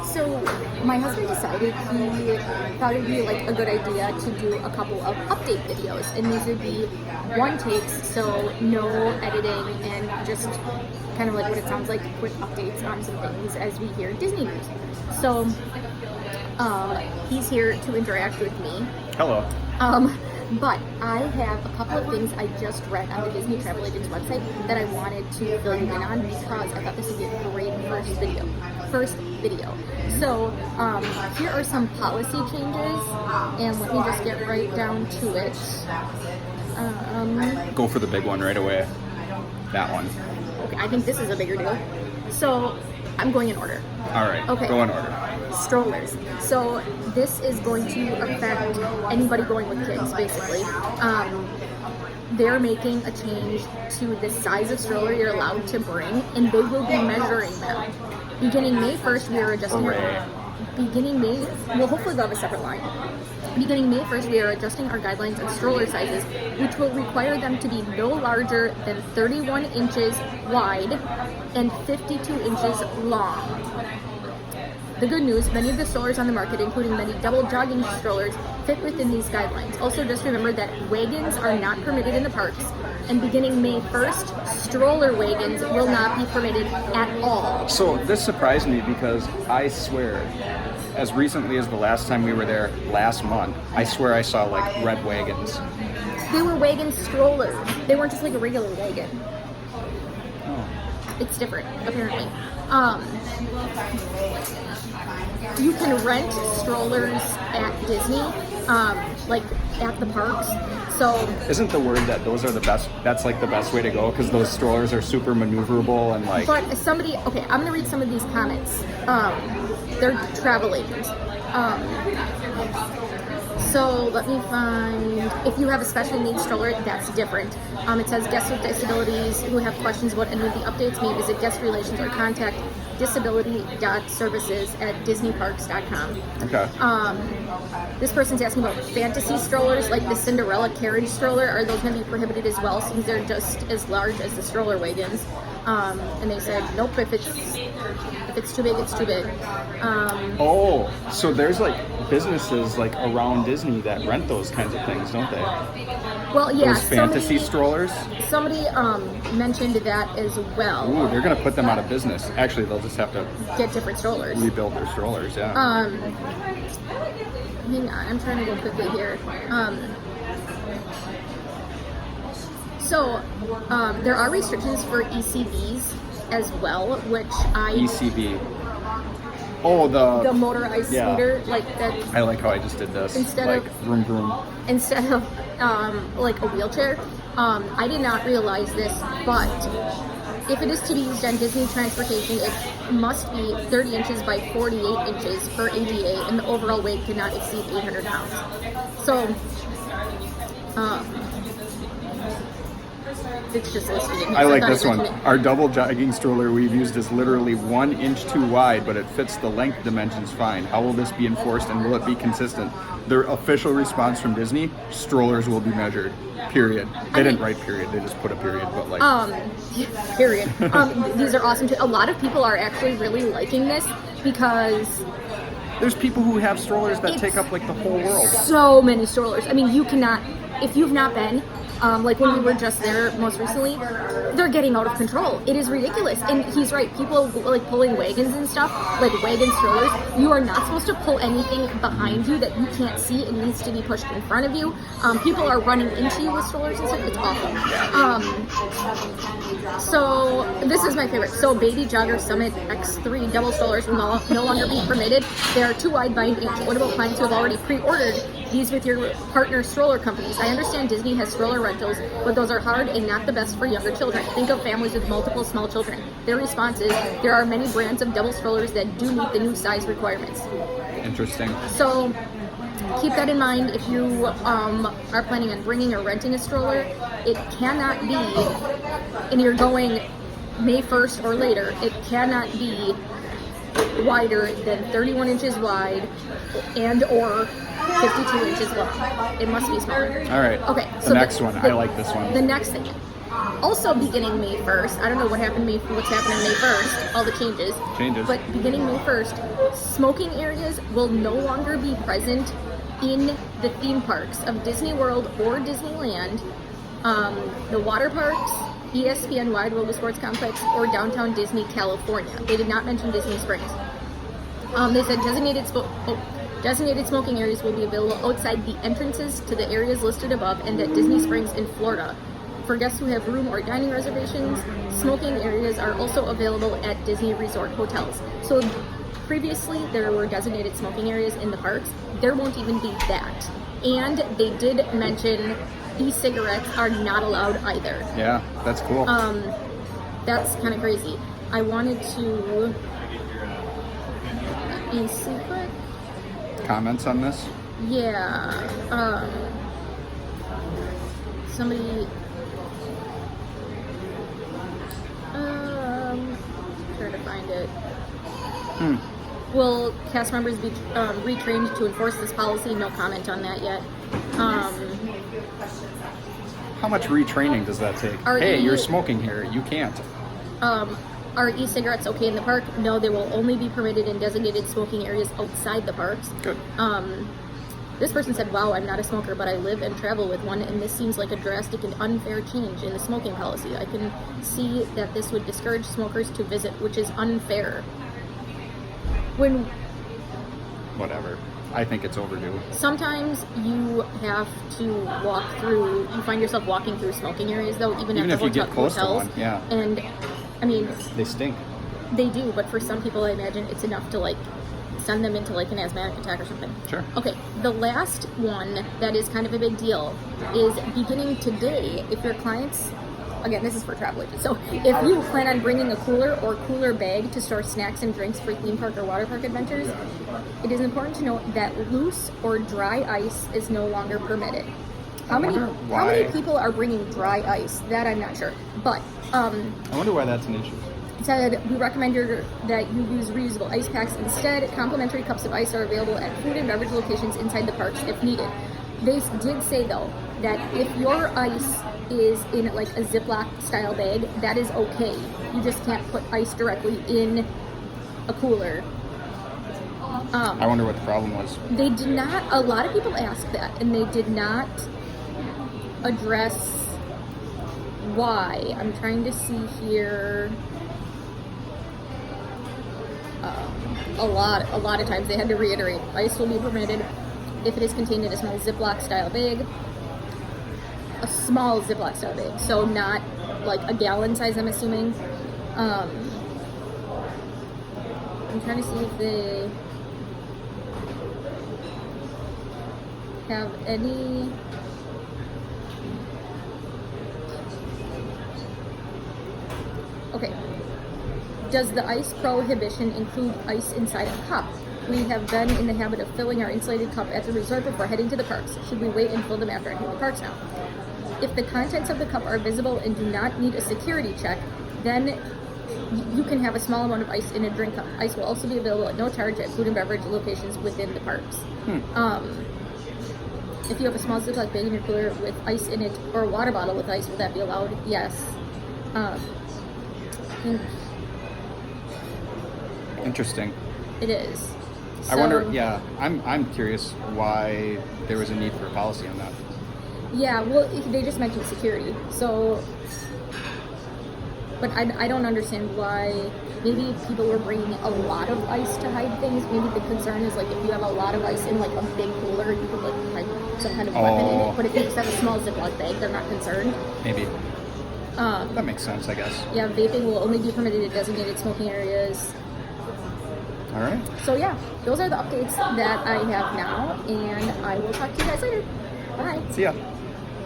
So my husband decided he thought it would be like a good idea to do a couple of update videos, and these would be one takes, so no editing and just kind of like what it sounds like, quick updates on some things as we hear Disney news. So he's here to interact with me. Hello. But I have a couple of things I just read on the Disney Travel Agent's website that I wanted to fill you in on because I thought this would be a great first video. So here are some policy changes, and let me just get right down to it. Go for the big one right away. That one. Okay, I think this is a bigger deal. So I'm going in order. All right. Okay. Go in order. Strollers. So this is going to affect anybody going with kids, basically. They're making a change to the size of stroller you're allowed to bring, and they will be measuring them. Beginning May 1st, we are adjusting hopefully they'll have a separate line. Beginning May 1st, we are adjusting our guidelines on stroller sizes, which will require them to be no larger than 31 inches wide and 52 inches long. The good news, many of the strollers on the market, including many double jogging strollers, fit within these guidelines. Also, just remember that wagons are not permitted in the parks, and beginning May 1st, stroller wagons will not be permitted at all. So this surprised me because I swear, as recently as the last time we were there, last month, I swear I saw like red wagons. They were wagon strollers. They weren't just like a regular wagon. Oh. It's different, apparently. You can rent strollers at Disney, like at the parks. So Isn't the word that those are the best? That's like the best way to go because those strollers are super maneuverable and like. But somebody, okay, I'm gonna read some of these comments. They're travel agents. So let me find, if you have a special needs stroller, that's different. It says guests with disabilities who have questions about any of the updates may visit guest relations or contact disability.services@disneyparks.com. Okay. This person's asking about fantasy strollers, like the Cinderella carriage stroller. Are those going to be prohibited as well, since they're just as large as the stroller wagons? And they said, nope, if it's too big, it's too big. So there's like businesses like around Disney that rent those kinds of things, don't they? Well, yeah. Those fantasy strollers? Somebody mentioned that as well. Ooh, they're going to put them out of business. Actually, they'll just have to get different strollers. Rebuild their strollers, yeah. Hang on, I'm trying to go quickly here. So there are restrictions for ECVs as well, which ECV. Oh, the motorized scooter, like that. I like how I just did this. Instead like, of vroom vroom. Instead of like a wheelchair. I did not realize this, but if it is to be used on Disney transportation, it must be 30 inches by 48 inches per ADA, and the overall weight cannot exceed 800 pounds. So, it's just listed in here. I like this one. Our double jogging stroller we've used is literally 1 inch too wide, but it fits the length dimensions fine. How will this be enforced, and will it be consistent? Their official response from Disney: strollers will be measured. Period. They didn't write period. They just put a period, but like. Period. These are awesome too. A lot of people are actually really liking this because there's people who have strollers that take up like the whole world. So many strollers. I mean, you cannot, if you've not been, like when we were just there most recently, they're getting out of control. It is ridiculous. And he's right, people like pulling wagons and stuff, like wagon strollers, you are not supposed to pull anything behind you that you can't see. It needs to be pushed in front of you. People are running into you with strollers and stuff. It's awful. So this is my favorite. So Baby Jogger Summit X3 double strollers will no longer be permitted. They are too wide by an inch. What about clients who have already pre-ordered these with your partner stroller companies? I understand Disney has stroller rentals, but those are hard and not the best for younger children. Think of families with multiple small children. Their response is, there are many brands of double strollers that do meet the new size requirements. Interesting. So keep that in mind if you are planning on bringing or renting a stroller. It cannot be, and you're going May 1st or later, it cannot be wider than 31 inches wide and or 52 inches long. It must be smaller. All right. Okay. The next one. I like this one. The next thing. Also beginning May 1st, I don't know what's happening May 1st, all the changes. But beginning May 1st, smoking areas will no longer be present in the theme parks of Disney World or Disneyland, the water parks, ESPN Wide World of Sports Complex, or downtown Disney, California. They did not mention Disney Springs. They said designated smoking areas will be available outside the entrances to the areas listed above and at Disney Springs in Florida. For guests who have room or dining reservations, smoking areas are also available at Disney Resort hotels. So previously there were designated smoking areas in the parks. There won't even be that. And they did mention e-cigarettes are not allowed either. Yeah, that's cool. That's kind of crazy. I wanted to e-cigarette. Comments on this? Yeah. Somebody. Trying to find it. Will cast members be retrained to enforce this policy? No comment on that yet. How much retraining does that take? You're smoking here. You can't. Are e-cigarettes okay in the park? No, they will only be permitted in designated smoking areas outside the parks. Good. This person said, wow, I'm not a smoker, but I live and travel with one, and this seems like a drastic and unfair change in the smoking policy. I can see that this would discourage smokers to visit, which is unfair. Whatever. I think it's overdue. Sometimes you have to you find yourself walking through smoking areas, though, even at the if you get close to one, yeah. And, I mean... They stink. They do, but for some people, I imagine it's enough to, send them into, an asthmatic attack or something. Sure. Okay, the last one that is kind of a big deal is beginning today, if your clients... Again, this is for travel agents. So if you plan on bringing a cooler or cooler bag to store snacks and drinks for theme park or water park adventures, it is important to note that loose or dry ice is no longer permitted. How many people are bringing dry ice? That I'm not sure. But I wonder why that's an issue. It said, we recommend that you use reusable ice packs instead. Complimentary cups of ice are available at food and beverage locations inside the parks if needed. They did say, though, that if your ice is in a Ziploc style bag, that is okay. You just can't put ice directly in a cooler. I wonder what the problem was. They did not, a lot of people asked that, and they did not address why. I'm trying to see here. A lot of times they had to reiterate, ice will be permitted if it is contained in a small Ziploc style bag. A small Ziploc style bag, so not a gallon size, I'm assuming. I'm trying to see if they have any. Okay. Does the ice prohibition include ice inside a cup? We have been in the habit of filling our insulated cup at the resort before heading to the parks. Should we wait and fill them after entering the parks now? If the contents of the cup are visible and do not need a security check, then you can have a small amount of ice in a drink cup. Ice will also be available at no charge at food and beverage locations within the parks. If you have a small Ziploc bag in your cooler with ice in it, or a water bottle with ice, will that be allowed? Yes. Interesting. It is. So, I wonder, I'm curious why there was a need for a policy on that. Yeah, well, they just mentioned security, so, but I don't understand why. Maybe people were bringing a lot of ice to hide things. Maybe the concern is, if you have a lot of ice in, a big cooler, you could, hide some kind of weapon in it, but if you just have a small Ziploc bag, they're not concerned. Maybe. That makes sense, I guess. Yeah, vaping will only be permitted in designated smoking areas. All right. So yeah, those are the updates that I have now, and I will talk to you guys later. Bye. See ya.